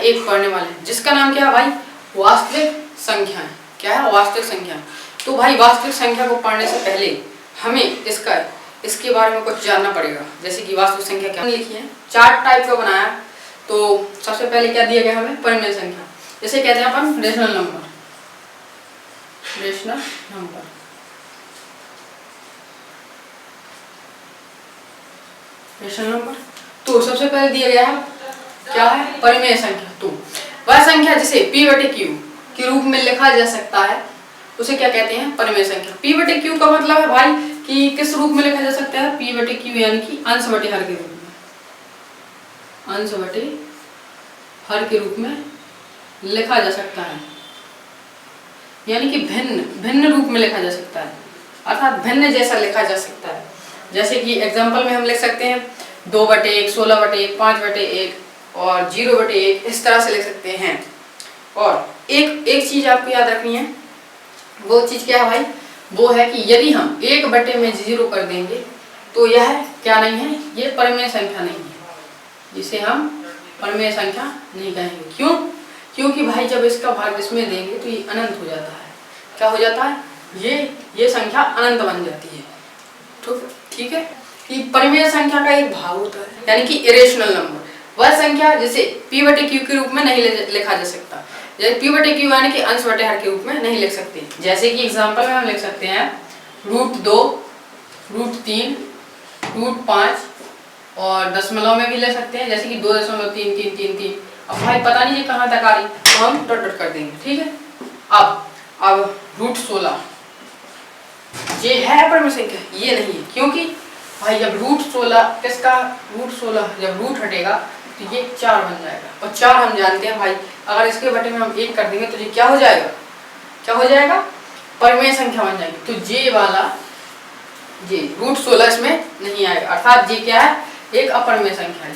एक पढ़ने वाले हैं जिसका नाम क्या है भाई, वास्तविक संख्याएं। क्या है, वास्तविक संख्या। तो भाई वास्तविक संख्या को पढ़ने से पहले हमें इसके बारे में कुछ जानना पड़ेगा। जैसे कि वास्तविक संख्या क्या लिखी है, 4 टाइप का बनाया। तो सबसे पहले क्या दिया गया हमें, परिमेय संख्या, जैसे कहते हैं अपन rational number. Rational number rational number तो सबसे पहले दिया गया है क्या है, परिमेय संख्या। तो वह संख्या जिसे p/q के रूप में लिखा जा सकता है उसे क्या कहते हैं, परिमेय संख्या। p/q का मतलब है भाई कि किस रूप में लिखा जा सकता है, p/q यानी कि अंश बटे हर के रूप में, अंश बटे हर के रूप में लिखा जा सकता है, यानी कि भिन्न रूप में लिखा जा सकता है, अर्थात भिन्न जैसा लिखा जा सकता है। जैसे कि एग्जांपल में हम लिख सकते हैं 2/1, 16/1, 5/1 और 0/1, इस तरह से लिख सकते हैं। और एक चीज आपको याद रखनी है, वो चीज क्या है भाई, वो है कि यदि हम 1 में 0 कर देंगे तो यह क्या नहीं है, ये परिमेय संख्या नहीं है, जिसे हम परिमेय संख्या नहीं कहेंगे। क्यों? क्योंकि भाई जब इसका भाग इसमें देंगे तो ये अनंत हो जाता है। क्या हो जाता है, ये संख्या अनंत बन जाती है। ठीक है, कि परिमेय संख्या का एक भाग होता है, यानी कि इरेशनल नंबर, वह संख्या जिसे p/q के रूप में नहीं लिखा जा सकता। जैसे p/q यानी कि अंश बटे हर के रूप में नहीं लिख सकते। जैसे कि एग्जांपल में हम लिख सकते हैं √2, √3, √5 और दशमलव में भी ले सकते हैं, जैसे कि 2.3333। अब भाई पता नहीं ये कहाँ तक आ रही, तो हम डॉट डॉट कर देंगे। ठीक है, अब √16 ये है परिमेय संख्या, ये नहीं है। क्योंकि भाई जब √16 जब रूट हटेगा तो ये 4 बन जाएगा, और 4 हम जानते हैं भाई अगर इसके बटे में हम 1 कर देंगे तो ये क्या हो जाएगा, परिमेय संख्या बन जाएगी। तो ये वाला √16 इसमें नहीं आएगा, अर्थात ये क्या है, एक अपरिमेय संख्या है।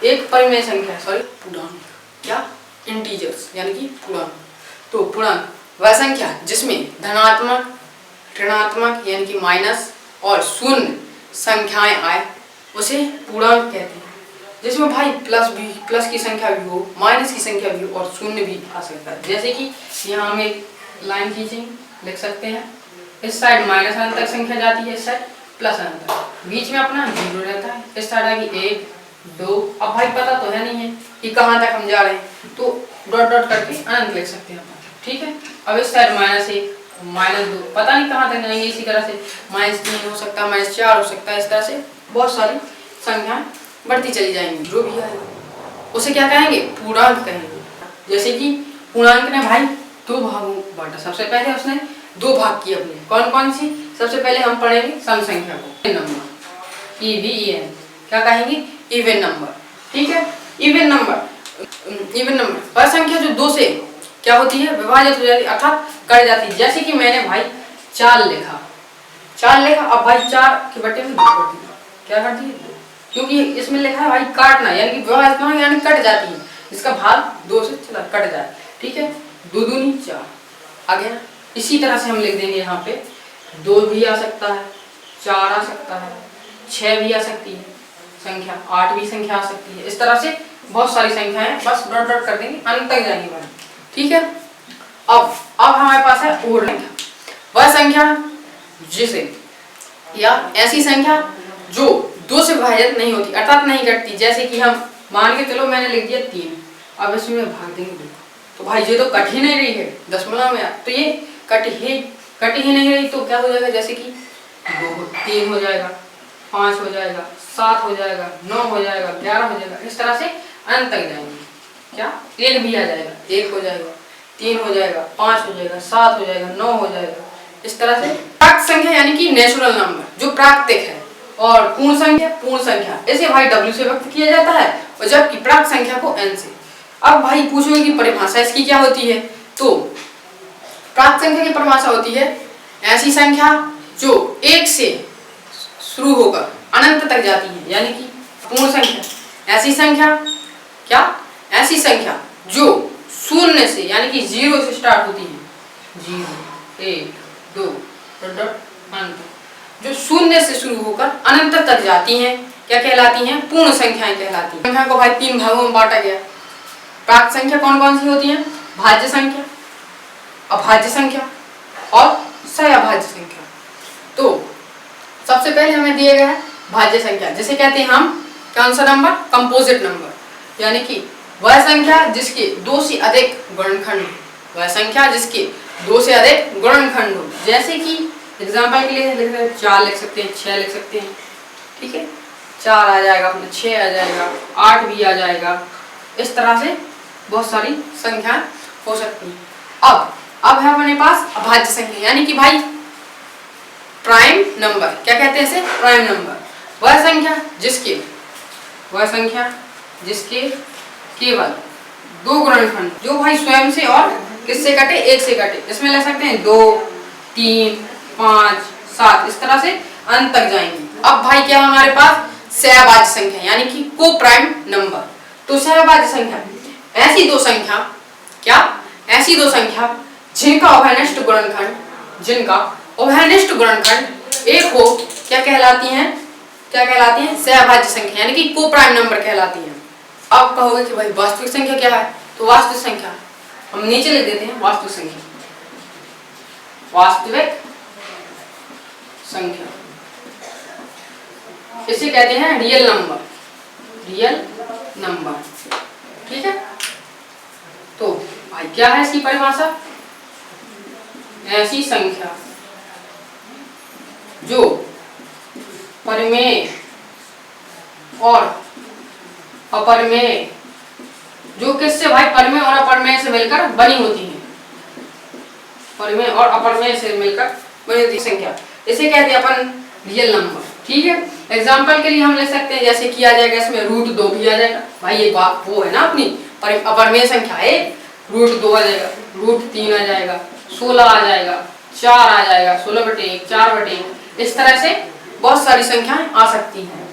एक परिमेय संख्या है, सॉरी पूर्णांक, क्या, इंटीजर्स यानी कि पूर्णांक। तो पूर्णांक वह संख्या जिसमें धनात्मक, ऋणात्मक यानी कि माइनस और शून्य संख्याएं आए उसे पूर्णांक कहते हैं। जिसमें भाई प्लस की संख्या भी हो, माइनस की संख्या भी हो और शून्य भी आ सकता है। जैसे कि यहाँ हम एक लाइन खींचेंगे, लिख सकते हैं इस साइड माइनस अनंत तक संख्या जाती है, इस साइड प्लस अनंत तक, बीच में अपना 0 रहता है, इस साइड आगे 1, 2। अब भाई पता तो है नहीं है कि कहाँ तक हम जा रहे हैं, तो डॉट डॉट करके अनंत लिख सकते हैं। ठीक है, अब इस साइड -1, -2, पता नहीं कहाँ तक जाएंगे। इसी तरह से -3 हो सकता है, -4 हो सकता है, इस तरह से बहुत सारी संख्याएं बढ़ती चली जाएंगी। जो भी है उसे क्या कहेंगे, पूर्णांक कहेंगे। जैसे कि पूर्णांक ने भाई 2 भागों बांटा, सबसे पहले उसने 2 भाग किए अपने, कौन कौन सी, सबसे पहले हम पढ़ेंगे सम संख्या को, नंबर, EVEN, क्या कहेंगे, इवन नंबर। ठीक है, इवन नंबर वह संख्या जो 2 से क्या होती है, विभाजित हो जाती है, अर्थात कट जाती है। जैसे कि मैंने भाई 4 लिखा, अब भाई 4 के बटे में 2 कर दिया, क्या कर दिया, क्योंकि इसमें लिखा है भाई काटना, यानी कि विभाजित होना यानी कट जाती है, इसका भाग 2 से चला कट जाए। ठीक है, 2 दूनी 4 आ गया। इसी तरह से हम लिख देंगे यहाँ पे 2 भी आ सकता है, 4 आ सकता है, 6 भी आ सकती है संख्या, 8 भी संख्या आ सकती है। इस तरह से बहुत सारी संख्याएं, बस डॉट डॉट कर देंगे, अंत तक जाएंगे भाई। ठीक है, अब हमारे पास है और संख्या, वह संख्या जिसे, या ऐसी संख्या जो 2 से विभाजित नहीं होती, अर्थात नहीं कटती। जैसे कि हम मान के चलो मैंने लिख दिया 3, अब इसमें भाग देंगे 2, तो भाई ये तो कट ही नहीं रही है, दशमलव में, तो ये कट ही नहीं रही, तो क्या हो जाएगा, जैसे कि 3 हो जाएगा, 5 हो जाएगा, 7 हो जाएगा, 9 हो जाएगा, 11 हो जाएगा, इस तरह से अंत तक जाएंगे। क्या, 1 भी आ जाएगा, 1 हो जाएगा, 3 हो जाएगा, 5 हो जाएगा, 7 हो जाएगा, 9 हो जाएगा। इस तरह से प्राकृत संख्या यानी कि नेचुरल नंबर जो प्राकृतिक है, और पूर्ण संख्या इसे भाई W से व्यक्त किया जाता है, और जबकि प्राकृत संख्या को N से। अब भाई पूछोगे कि परिभाषा इसकी क्या होती है, तो प्राकृत संख्या की परिभाषा होती है ऐसी संख्या जो 1 से शुरू होकर अनंत तक जाती है, यानी कि पूर्ण संख्या। ऐसी संख्या जो 0 से यानी कि 0 से स्टार्ट होती है, 0, 1, 2 अनंत, जो 0 से शुरू होकर अनंत तक जाती हैं, क्या कहलाती हैं, पूर्ण संख्याएं कहलाती हैं। संख्या को भाई 3 भागों में बांटा गया, प्राप्त संख्या कौन कौन सी होती है? भाज्य संख्या, अभाज्य संख्या और सहअभाज्य संख्या। तो सबसे पहले हमें दिए गए है भाज्य संख्या, जिसे कहते हैं हम कौन सा नंबर? कंपोजिट नंबर, यानी कि वह संख्या जिसके 2 से अधिक गुणनखंड हो, वह संख्या जिसके 2 से अधिक गुणनखंड हो। जैसे कि एग्जांपल के लिए लिख रहे हैं 4 लिख सकते हैं, 6 लिख सकते हैं, ठीक है, 4 आ जाएगा अपना, 6 आ जाएगा, 8 भी आ जाएगा। इस तरह से बहुत सारी संख्याएं हो सकती हैं। अब है अपने पास अभाज्य संख्या, यानी कि भाई प्राइम नंबर, क्या कहते हैं इसे? Prime number. वह संख्या जिसके केवल 2 गुणनखंड, जो भाई स्वयं से और किससे कटे? 1 से कटे। इसमें ले सकते हैं 2, 3, 5, 7, इस तरह से अंत तक जाएंगे। अब भाई क्या हमारे पास? सहअभाज्य संख्या, यानी कि को प्राइम नंबर। तो सहअभाज्य संख्या ऐसी दो संख्या जिनका उभयनिष्ठ गुणनखंड एक हो, क्या कहलाती हैं? सहअभाज्य संख्या, यानी कि को प्राइम नंबर कहलाती हैं। अब कहोगे कि भाई वास्तविक संख्या क्या है? तो वास्तविक संख्या हम नीचे लिख देते हैं, वास्तविक संख्या इसे कहते हैं रियल नंबर, ठीक है। तो भाई क्या है इसकी परिभाषा? ऐसी संख्या जो परिमेय और अपरिमेय, जो किससे भाई? परिमेय और अपरिमेय से मिलकर बनी होती है, परिमेय और अपरिमेय से मिलकर बनी होती संख्या, इसे कहते हैं अपन रियल नंबर, ठीक है। एग्जाम्पल के लिए हम ले सकते हैं, जैसे किया जाएगा इसमें √2 भी आ जाएगा भाई, ये बात वो है ना अपनी अपरिमेय संख्या है, √2 आ जाएगा, √3 आ जाएगा, 16 आ जाएगा, 4 आ जाएगा, 16/1, 4/1, इस तरह से बहुत सारी संख्याएं आ सकती हैं।